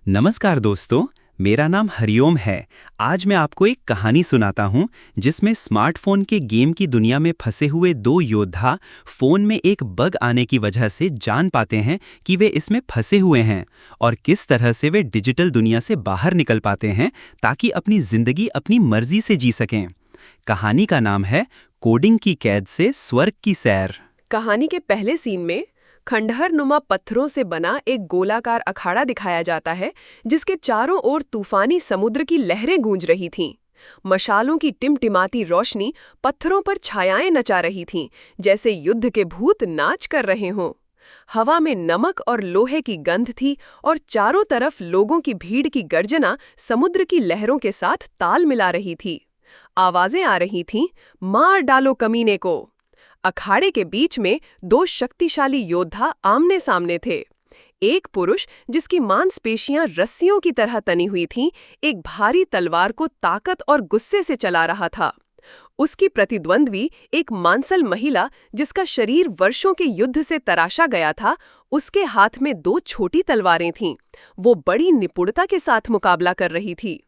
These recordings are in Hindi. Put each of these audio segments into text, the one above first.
नमस्कार दोस्तों, मेरा नाम हरिओम है। आज मैं आपको एक कहानी सुनाता हूँ जिसमें स्मार्टफोन के गेम की दुनिया में फंसे हुए दो योद्धा फ़ोन में एक बग आने की वजह से जान पाते हैं कि वे इसमें फंसे हुए हैं और किस तरह से वे डिजिटल दुनिया से बाहर निकल पाते हैं ताकि अपनी ज़िंदगी अपनी मर्जी से जी सकें। कहानी का नाम है कोडिंग की कैद से स्वर्ग की सैर। कहानी के पहले सीन में खंडहर नुमा पत्थरों से बना एक गोलाकार अखाड़ा दिखाया जाता है जिसके चारों ओर तूफानी समुद्र की लहरें गूंज रही थीं। मशालों की टिमटिमाती रोशनी पत्थरों पर छायाएं नचा रही थीं, जैसे युद्ध के भूत नाच कर रहे हों। हवा में नमक और लोहे की गंध थी और चारों तरफ लोगों की भीड़ की गर्जना समुद्र की लहरों के साथ ताल मिला रही थी। आवाजें आ रही थीं, मार डालो कमीने को। अखाड़े के बीच में दो शक्तिशाली योद्धा आमने सामने थे। एक पुरुष जिसकी मांसपेशियां रस्सियों की तरह तनी हुई थीं, एक भारी तलवार को ताकत और गुस्से से चला रहा था। उसकी प्रतिद्वंद्वी एक मांसल महिला जिसका शरीर वर्षों के युद्ध से तराशा गया था, उसके हाथ में दो छोटी तलवारें थीं। वो बड़ी निपुणता के साथ मुकाबला कर रही थी।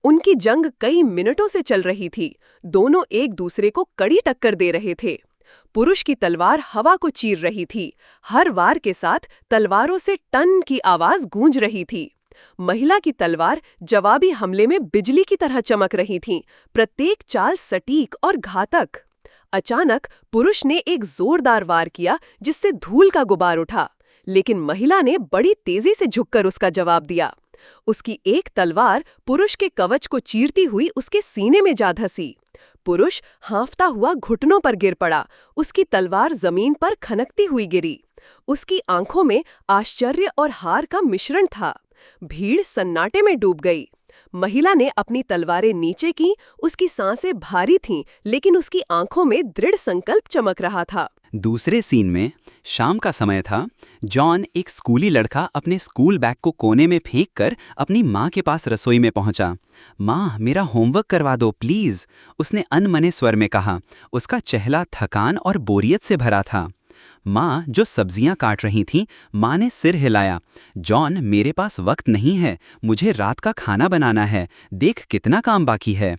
उनकी जंग कई मिनटों से चल रही थी। दोनों एक दूसरे को कड़ी टक्कर दे रहे थे। पुरुष की तलवार हवा को चीर रही थी। हर वार के साथ तलवारों से टन की आवाज गूंज रही थी। महिला की तलवार जवाबी हमले में बिजली की तरह चमक रही थी, प्रत्येक चाल सटीक और घातक। अचानक पुरुष ने एक जोरदार वार किया जिससे धूल का गुबार उठा, लेकिन महिला ने बड़ी तेजी से झुककर उसका जवाब दिया। उसकी एक तलवार पुरुष के कवच को चीरती हुई उसके सीने में जा धंसी। पुरुष हांफता हुआ घुटनों पर गिर पड़ा। उसकी तलवार जमीन पर खनकती हुई गिरी। उसकी आंखों में आश्चर्य और हार का मिश्रण था। भीड़ सन्नाटे में डूब गई। महिला ने अपनी तलवारें नीचे की। उसकी सांसें भारी थीं, लेकिन उसकी आंखों में दृढ़ संकल्प चमक रहा था। दूसरे सीन में शाम का समय था। जॉन, एक स्कूली लड़का, अपने स्कूल बैग को कोने में फेंककर अपनी माँ के पास रसोई में पहुंचा। माँ, मेरा होमवर्क करवा दो प्लीज, उसने अनमने स्वर में कहा। उसका चेहरा थकान और बोरियत से भरा था। माँ, जो सब्जियां काट रही थीं, माँ ने सिर हिलाया। जॉन, मेरे पास वक्त नहीं है, मुझे रात का खाना बनाना है, देख कितना काम बाकी है।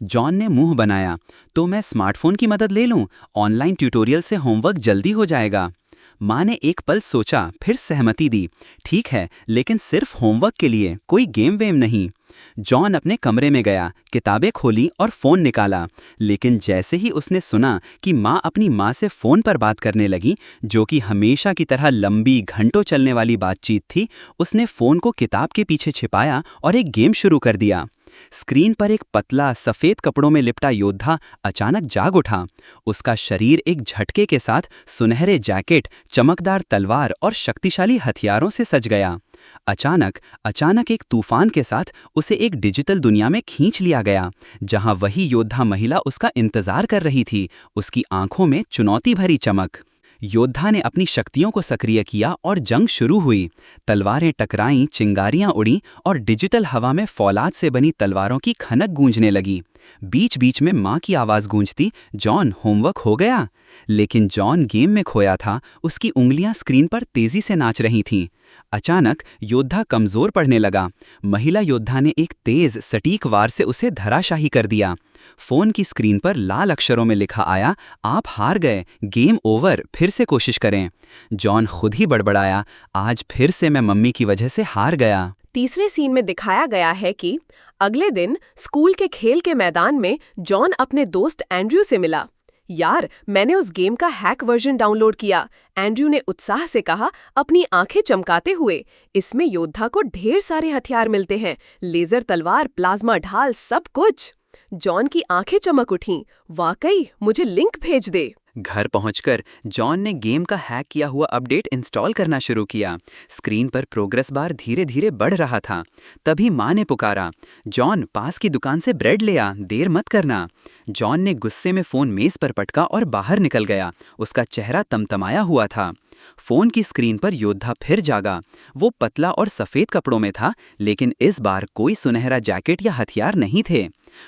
जॉन ने मुंह बनाया। तो मैं स्मार्टफोन की मदद ले लूं? ऑनलाइन ट्यूटोरियल से होमवर्क जल्दी हो जाएगा। माँ ने एक पल सोचा, फिर सहमति दी। ठीक है, लेकिन सिर्फ होमवर्क के लिए, कोई गेम वेम नहीं। जॉन अपने कमरे में गया, किताबें खोली और फ़ोन निकाला। लेकिन जैसे ही उसने सुना कि माँ अपनी माँ से फ़ोन पर बात करने लगी, जो कि हमेशा की तरह लंबी घंटों चलने वाली बातचीत थी, उसने फ़ोन को किताब के पीछे छिपाया और एक गेम शुरू कर दिया। स्क्रीन पर एक पतला सफेद कपड़ों में लिपटा योद्धा अचानक जाग उठा। उसका शरीर एक झटके के साथ सुनहरे जैकेट, चमकदार तलवार और शक्तिशाली हथियारों से सज गया। अचानक एक तूफान के साथ उसे एक डिजिटल दुनिया में खींच लिया गया, जहां वही योद्धा महिला उसका इंतजार कर रही थी, उसकी आंखों में चुनौती भरी चमक। योद्धा ने अपनी शक्तियों को सक्रिय किया और जंग शुरू हुई। तलवारें टकराईं, चिंगारियां उड़ीं और डिजिटल हवा में फौलाद से बनी तलवारों की खनक गूंजने लगी। बीच बीच में माँ की आवाज़ गूंजती, जॉन, होमवर्क हो गया? लेकिन जॉन गेम में खोया था। उसकी उंगलियां स्क्रीन पर तेजी से नाच रही थीं। अचानक योद्धा कमज़ोर पड़ने लगा। महिला योद्धा ने एक तेज सटीक वार से उसे धराशाही कर दिया। फोन की स्क्रीन पर लाल अक्षरों में लिखा आया, आप हार गए, गेम ओवर, फिर से कोशिश करें। जॉन खुद ही बड़बड़ाया, आज फिर से मैं मम्मी की वजह से हार गया। तीसरे सीन में दिखाया गया है कि अगले दिन स्कूल के खेल के मैदान में जॉन अपने दोस्त एंड्रयू से मिला। यार, मैंने उस गेम का हैक वर्जन डाउनलोड किया, एंड्रयू ने उत्साह से कहा, अपनी आंखें चमकाते हुए। इसमें योद्धा को ढेर सारे हथियार मिलते हैं, लेजर तलवार, प्लाज्मा ढाल, सब कुछ। जॉन की आंखें चमक उठीं। वाकई, मुझे लिंक भेज दे। घर पहुंचकर जॉन ने गेम का हैक किया हुआ अपडेट इंस्टॉल करना शुरू किया। स्क्रीन पर प्रोग्रेस बार धीरे धीरे बढ़ रहा था। तभी माँ ने पुकारा, जॉन, पास की दुकान से ब्रेड ले आ, देर मत करना। जॉन ने गुस्से में फ़ोन मेज़ पर पटका और बाहर निकल गया। उसका चेहरा तमतमाया हुआ था। फोन की स्क्रीन पर योद्धा फिर जागा। वो पतला और सफ़ेद कपड़ों में था, लेकिन इस बार कोई सुनहरा जैकेट या हथियार नहीं थे।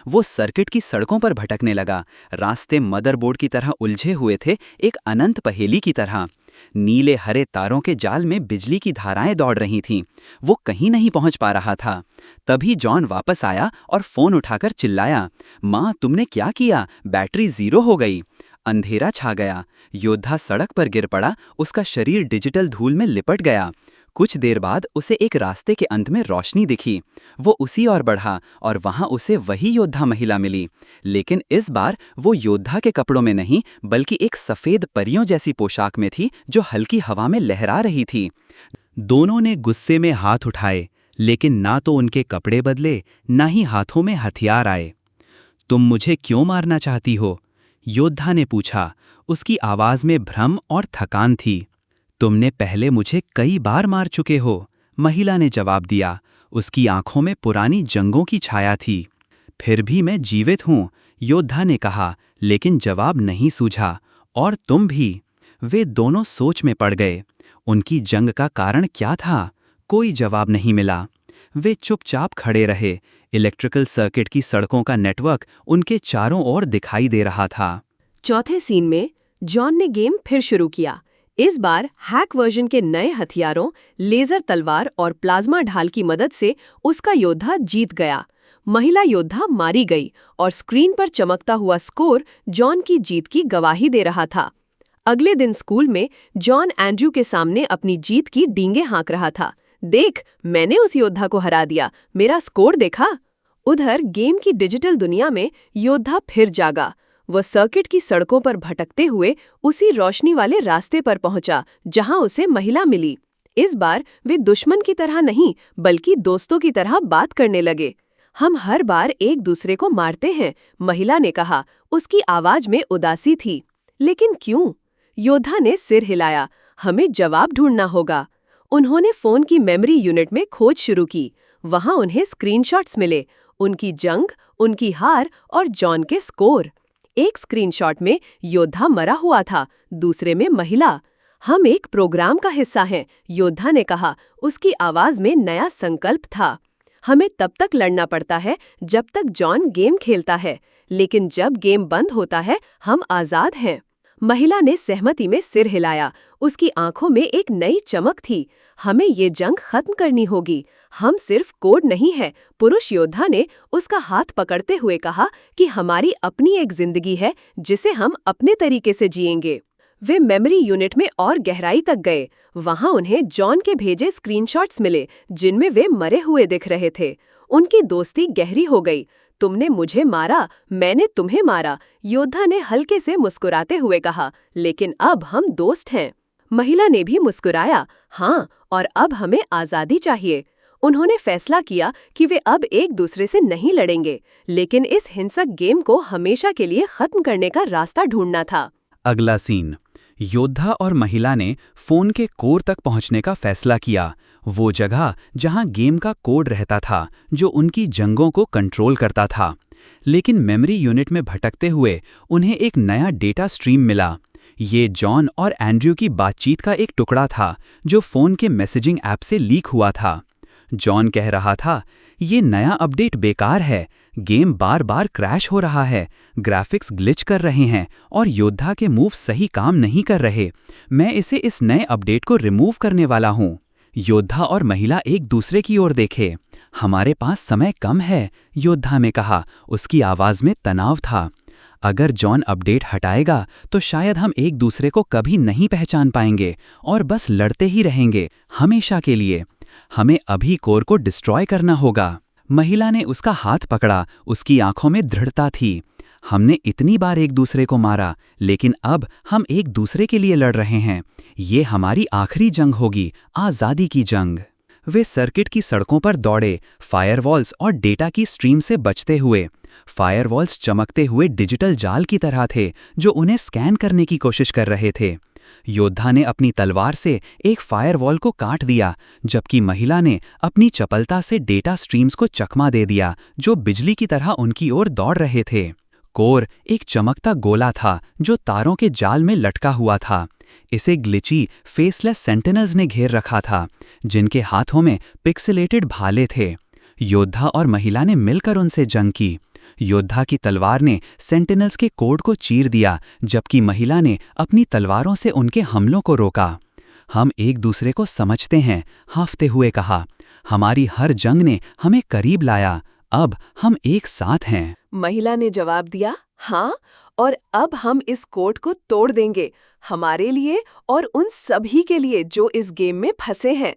वो सर्किट की सड़कों पर भटकने लगा। रास्ते मदरबोर्ड की तरह उलझे हुए थे, एक अनंत पहेली की तरह। नीले हरे तारों के जाल में बिजली की धाराएं दौड़ रही थीं। वो कहीं नहीं पहुंच पा रहा था। तभी जॉन वापस आया और फोन उठाकर चिल्लाया, माँ तुमने क्या किया? बैटरी 0 हो गई। अंधेरा छा गया। योद्धा सड़क पर गिर पड़ा। उसका शरीर डिजिटल धूल में लिपट गया। कुछ देर बाद उसे एक रास्ते के अंत में रोशनी दिखी। वो उसी ओर बढ़ा और वहां उसे वही योद्धा महिला मिली। लेकिन इस बार वो योद्धा के कपड़ों में नहीं बल्कि एक सफ़ेद परियों जैसी पोशाक में थी जो हल्की हवा में लहरा रही थी। दोनों ने गुस्से में हाथ उठाए, लेकिन ना तो उनके कपड़े बदले ना ही हाथों में हथियार आए। तुम मुझे क्यों मारना चाहती हो? योद्धा ने पूछा। उसकी आवाज में भ्रम और थकान थी। तुमने पहले मुझे कई बार मार चुके हो, महिला ने जवाब दिया। उसकी आंखों में पुरानी जंगों की छाया थी। फिर भी मैं जीवित हूं, योद्धा ने कहा, लेकिन जवाब नहीं सूझा। और तुम भी। वे दोनों सोच में पड़ गए। उनकी जंग का कारण क्या था? कोई जवाब नहीं मिला। वे चुपचाप खड़े रहे। इलेक्ट्रिकल सर्किट की सड़कों का नेटवर्क उनके चारों ओर दिखाई दे रहा था। चौथे सीन में जॉन ने गेम फिर शुरू किया। इस बार हैक वर्जन के नए हथियारों, लेजर तलवार और प्लाज्मा ढाल की मदद से उसका योद्धा जीत गया। महिला योद्धा मारी गई और स्क्रीन पर चमकता हुआ स्कोर जॉन की जीत की गवाही दे रहा था। अगले दिन स्कूल में जॉन एंड्रयू के सामने अपनी जीत की डींगे हाँक रहा था। देख, मैंने उस योद्धा को हरा दिया, मेरा स्कोर देखा। उधर गेम की डिजिटल दुनिया में योद्धा फिर जागा। वह सर्किट की सड़कों पर भटकते हुए उसी रोशनी वाले रास्ते पर पहुंचा जहां उसे महिला मिली। इस बार वे दुश्मन की तरह नहीं बल्कि दोस्तों की तरह बात करने लगे। हम हर बार एक दूसरे को मारते हैं, महिला ने कहा। उसकी आवाज में उदासी थी। लेकिन क्यों? योद्धा ने सिर हिलाया। हमें जवाब ढूंढना होगा। उन्होंने फोन की मेमोरी यूनिट में खोज शुरू की। वहां उन्हें स्क्रीनशॉट्स मिले, उनकी जंग, उनकी हार और जॉन के स्कोर। एक स्क्रीनशॉट में योद्धा मरा हुआ था, दूसरे में महिला। हम एक प्रोग्राम का हिस्सा हैं, योद्धा ने कहा। उसकी आवाज में नया संकल्प था। हमें तब तक लड़ना पड़ता है जब तक जॉन गेम खेलता है, लेकिन जब गेम बंद होता है हम आजाद हैं। महिला ने सहमति में सिर हिलाया। उसकी आंखों में एक नई चमक थी। हमें ये जंग खत्म करनी होगी। हम सिर्फ कोड नहीं है, पुरुष योद्धा ने उसका हाथ पकड़ते हुए कहा कि हमारी अपनी एक जिंदगी है जिसे हम अपने तरीके से जिएंगे। वे मेमोरी यूनिट में और गहराई तक गए। वहां उन्हें जॉन के भेजे स्क्रीनशॉट्स मिले जिनमें वे मरे हुए दिख रहे थे। उनकी दोस्ती गहरी हो गई। तुमने मुझे मारा, मैंने तुम्हें मारा, योद्धा ने हल्के से मुस्कुराते हुए कहा, लेकिन अब हम दोस्त हैं। महिला ने भी मुस्कुराया। हाँ, और अब हमें आज़ादी चाहिए। उन्होंने फैसला किया कि वे अब एक दूसरे से नहीं लड़ेंगे, लेकिन इस हिंसक गेम को हमेशा के लिए खत्म करने का रास्ता ढूंढना था। अगला सीन। योद्धा और महिला ने फोन के कोर तक पहुंचने का फैसला किया, वो जगह जहां गेम का कोड रहता था जो उनकी जंगों को कंट्रोल करता था। लेकिन मेमोरी यूनिट में भटकते हुए उन्हें एक नया डेटा स्ट्रीम मिला। ये जॉन और एंड्रयू की बातचीत का एक टुकड़ा था जो फोन के मैसेजिंग ऐप से लीक हुआ था। जॉन कह रहा था, ये नया अपडेट बेकार है, गेम बार बार क्रैश हो रहा है, ग्राफिक्स ग्लिच कर रहे हैं और योद्धा के मूव सही काम नहीं कर रहे। मैं इसे इस नए अपडेट को रिमूव करने वाला हूँ। योद्धा और महिला एक दूसरे की ओर देखे। हमारे पास समय कम है, योद्धा ने कहा। उसकी आवाज में तनाव था। अगर जॉन अपडेट हटाएगा तो शायद हम एक दूसरे को कभी नहीं पहचान पाएंगे और बस लड़ते ही रहेंगे, हमेशा के लिए। हमें अभी कोर को डिस्ट्रॉय करना होगा। महिला ने उसका हाथ पकड़ा। उसकी आंखों में दृढ़ता थी। हमने इतनी बार एक दूसरे को मारा, लेकिन अब हम एक दूसरे के लिए लड़ रहे हैं। ये हमारी आखिरी जंग होगी, आज़ादी की जंग। वे सर्किट की सड़कों पर दौड़े, फायरवॉल्स और डेटा की स्ट्रीम से बचते हुए। फायरवॉल्स चमकते हुए डिजिटल जाल की तरह थे जो उन्हें स्कैन करने की कोशिश कर रहे थे। योद्धा ने अपनी तलवार से एक फायरवॉल को काट दिया, जबकि महिला ने अपनी चपलता से डेटा स्ट्रीम्स को चकमा दे दिया जो बिजली की तरह उनकी ओर दौड़ रहे थे। कोर एक चमकता गोला था जो तारों के जाल में लटका हुआ था। इसे ग्लिची, फेसलेस सेंटिनल्स ने घेर रखा था, जिनके हाथों में पिक्सेलेटेड भाले थे। योद्धा और महिला ने मिलकर उनसे जंग की। योद्धा की तलवार ने सेंटिनल्स के कोड को चीर दिया, जबकि महिला ने अपनी तलवारों से उनके हमलों को रोका। हम एक दूसरे को समझते हैं, हांफते हुए कहा। हमारी हर जंग ने हमें करीब लाया। अब हम एक साथ हैं। महिला ने जवाब दिया, हाँ, और अब हम इस कोड को तोड़ देंगे, हमारे लिए और उन सभी के लिए जो इस गेम में फंसे हैं।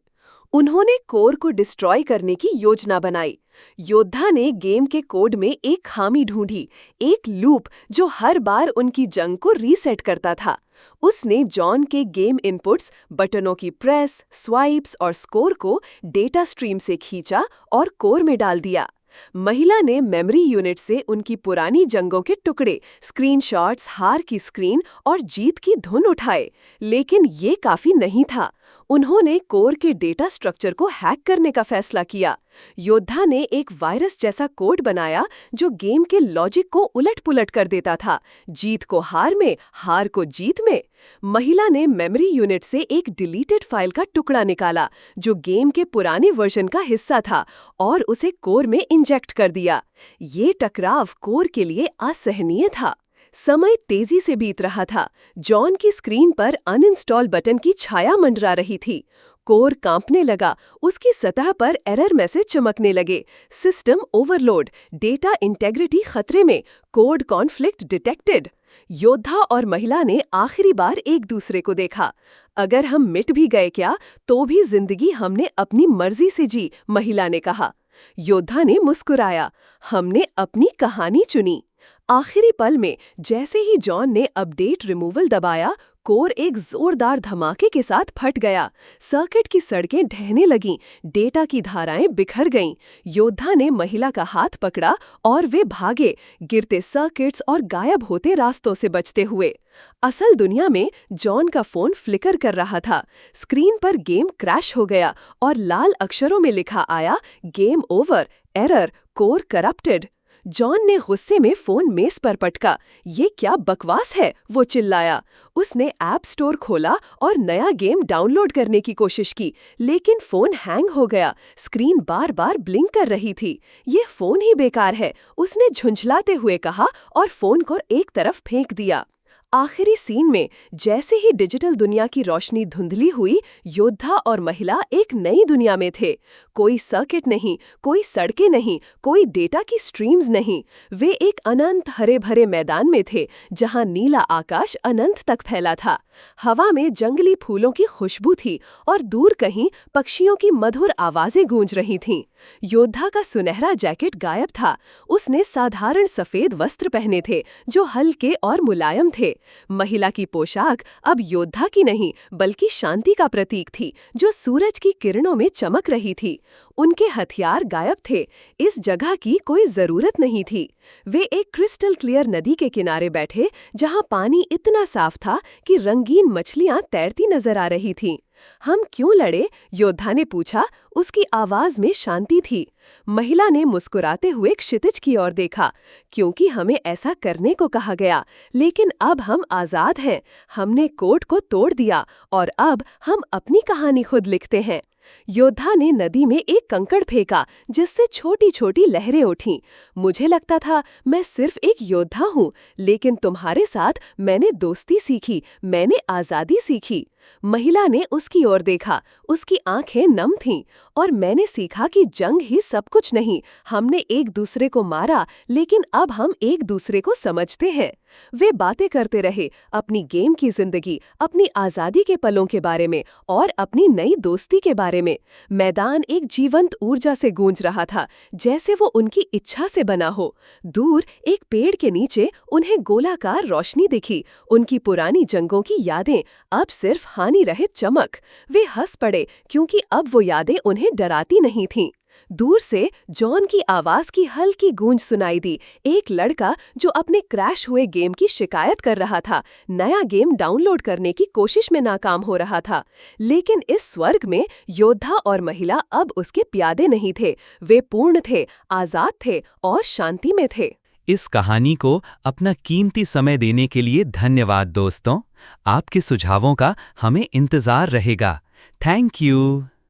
उन्होंने कोर को डिस्ट्रॉय करने की योजना बनाई। योद्धा ने गेम के कोड में एक खामी ढूंढी, एक लूप जो हर बार उनकी जंग को रीसेट करता था। उसने जॉन के गेम इनपुट्स, बटनों की प्रेस, स्वाइप्स और स्कोर को डेटा स्ट्रीम से खींचा और कोर में डाल दिया। महिला ने मेमोरी यूनिट से उनकी पुरानी जंगों के टुकड़े, स्क्रीनशॉट्स, हार की स्क्रीन और जीत की धुन उठाए, लेकिन ये काफी नहीं था। उन्होंने कोर के डेटा स्ट्रक्चर को हैक करने का फैसला किया। योद्धा ने एक वायरस जैसा कोड बनाया जो गेम के लॉजिक को उलट-पुलट कर देता था, जीत को हार में, हार को जीत में। महिला ने मेमोरी यूनिट से एक डिलीटेड फाइल का टुकड़ा निकाला जो गेम के पुराने वर्जन का हिस्सा था और उसे कोर में इंजेक्ट कर दिया। ये टकराव कोर के लिए असहनीय था। समय तेजी से बीत रहा था। जॉन की स्क्रीन पर अनइंस्टॉल बटन की छाया मंडरा रही थी। कोर कांपने लगा, उसकी सतह पर एरर मैसेज चमकने लगे। सिस्टम ओवरलोड, डेटा इंटेग्रिटी खतरे में, कोड कॉन्फ्लिक्ट डिटेक्टेड। योद्धा और महिला ने आखिरी बार एक दूसरे को देखा। अगर हम मिट भी गए क्या, तो भी जिंदगी हमने अपनी मर्जी से जी, महिला ने कहा। योद्धा ने मुस्कुराया, हमने अपनी कहानी चुनी। आखिरी पल में जैसे ही जॉन ने अपडेट रिमूवल दबाया, कोर एक जोरदार धमाके के साथ फट गया। सर्किट की सड़कें ढहने लगीं, डेटा की धाराएं बिखर गईं। योद्धा ने महिला का हाथ पकड़ा और वे भागे, गिरते सर्किट्स और गायब होते रास्तों से बचते हुए। असल दुनिया में जॉन का फोन फ्लिकर कर रहा था। स्क्रीन पर गेम क्रैश हो गया और लाल अक्षरों में लिखा आया, game over, error, core corrupted. John ने गुस्से में फोन मेज पर पटका। ये क्या बकवास है, वो चिल्लाया। उसने ऐप स्टोर खोला और नया गेम डाउनलोड करने की कोशिश की, लेकिन फोन हैंग हो गया। स्क्रीन बार बार ब्लिंक कर रही थी। ये फोन ही बेकार है, उसने झुंझलाते हुए कहा और फोन को एक तरफ फेंक दिया। आखिरी सीन में जैसे ही डिजिटल दुनिया की रोशनी धुंधली हुई, योद्धा और महिला एक नई दुनिया में थे। कोई सर्किट नहीं, कोई सड़कें नहीं, कोई डेटा की स्ट्रीम्स नहीं। वे एक अनंत हरे भरे मैदान में थे जहां नीला आकाश अनंत तक फैला था। हवा में जंगली फूलों की खुशबू थी और दूर कहीं पक्षियों की मधुर आवाजें गूंज रही थीं। योद्धा का सुनहरा जैकेट गायब था। उसने साधारण सफेद वस्त्र पहने थे जो हल्के और मुलायम थे। महिला की पोशाक अब योद्धा की नहीं बल्कि शांति का प्रतीक थी, जो सूरज की किरणों में चमक रही थी। उनके हथियार गायब थे। इस जगह की कोई जरूरत नहीं थी। वे एक क्रिस्टल क्लियर नदी के किनारे बैठे जहां पानी इतना साफ था कि रंगीन मछलियां तैरती नजर आ रही थीं। हम क्यों लड़े? योद्धा ने पूछा। उसकी आवाज में शांति थी। महिला ने मुस्कुराते हुए क्षितिज की ओर देखा। क्योंकि हमें ऐसा करने को कहा गया, लेकिन अब हम आजाद हैं। हमने कोड को तोड़ दिया और अब हम अपनी कहानी खुद लिखते हैं। योद्धा ने नदी में एक कंकड़ फेंका जिससे छोटी छोटी लहरें उठीं। मुझे लगता था मैं सिर्फ एक योद्धा हूँ, लेकिन तुम्हारे साथ मैंने दोस्ती सीखी, मैंने आज़ादी सीखी। महिला ने उसकी ओर देखा। उसकी आंखें नम थीं और मैंने सीखा कि जंग ही सब कुछ नहीं। हमने एक दूसरे को मारा, लेकिन अब हम एक दूसरे को समझते हैं। वे बातें करते रहे, अपनी गेम की जिंदगी, अपनी आज़ादी के पलों के बारे में और अपनी नई दोस्ती के बारे में। मैदान एक जीवंत ऊर्जा से गूंज रहा था, जैसे वो उनकी इच्छा से बना हो। दूर एक पेड़ के नीचे उन्हें गोलाकार रोशनी दिखी। उनकी पुरानी जंगों की यादें, अब सिर्फ हानि रहित चमक। वे हंस पड़े क्योंकि अब वो यादें उन्हें डराती नहीं थीं। दूर से जॉन की आवाज की हल्की गूंज सुनाई दी। एक लड़का जो अपने क्रैश हुए गेम की शिकायत कर रहा था, नया गेम डाउनलोड करने की कोशिश में नाकाम हो रहा था। लेकिन इस स्वर्ग में योद्धा और महिला अब उसके प्यादे नहीं थे। वे पूर्ण थे, आजाद थे और शांति में थे। इस कहानी को अपना कीमती समय देने के लिए धन्यवाद दोस्तों। आपके सुझावों का हमें इंतजार रहेगा। Thank you.